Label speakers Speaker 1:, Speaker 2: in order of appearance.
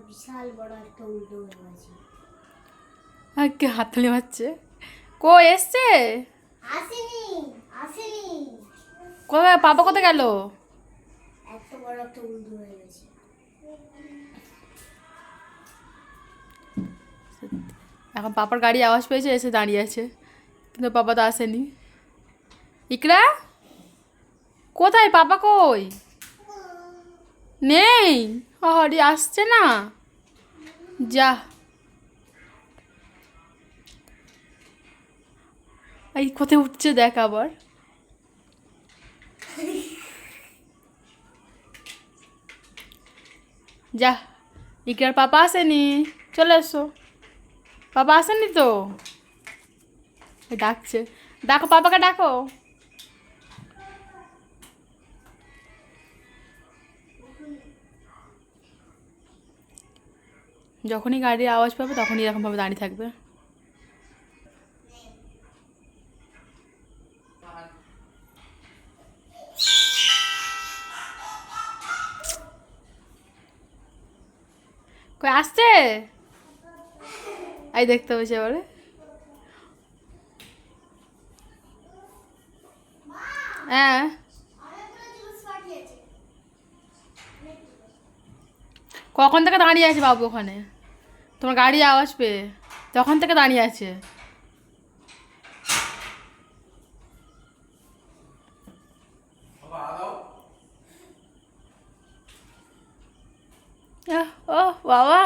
Speaker 1: বিশাল বড় একটা উল্টো হয়ে গেছে।
Speaker 2: কে হাততালি মারছে? কো এসছে?
Speaker 1: আসেনি আসেনি,
Speaker 2: কোথায় পাপা কোথায় গেল?
Speaker 1: এত বড় একটা উল্টো হয়ে গেছে।
Speaker 2: এখন পাপার গাড়ি আওয়াজ পেয়েছে, এসে দাঁড়িয়ে আছে, কিন্তু পাপা তো আসেনি। ইকরা কোথায়? পাপা কই? নেই? হরি আসছে না? যা, এই কোথায় উঠছে দেখ আবার। যা, ইকরার পাপা আসেনি, চলে এসো। পাপা আসেনি তো, ডাকছে, ডাকো পাপাকে ডাকো। যখনই গাড়ির আওয়াজ পাবে তখনই এরকমভাবে দাঁড়িয়ে থাকবে। কই আসছে? এই দেখতে পেয়েছে এবারে। হ্যাঁ, কখন থেকে দাঁড়িয়ে আছে বাবু ওখানে, তোমার গাড়ি আওয়াজ পেয়ে তখন থেকে দাঁড়িয়ে আছে। ও বাবা,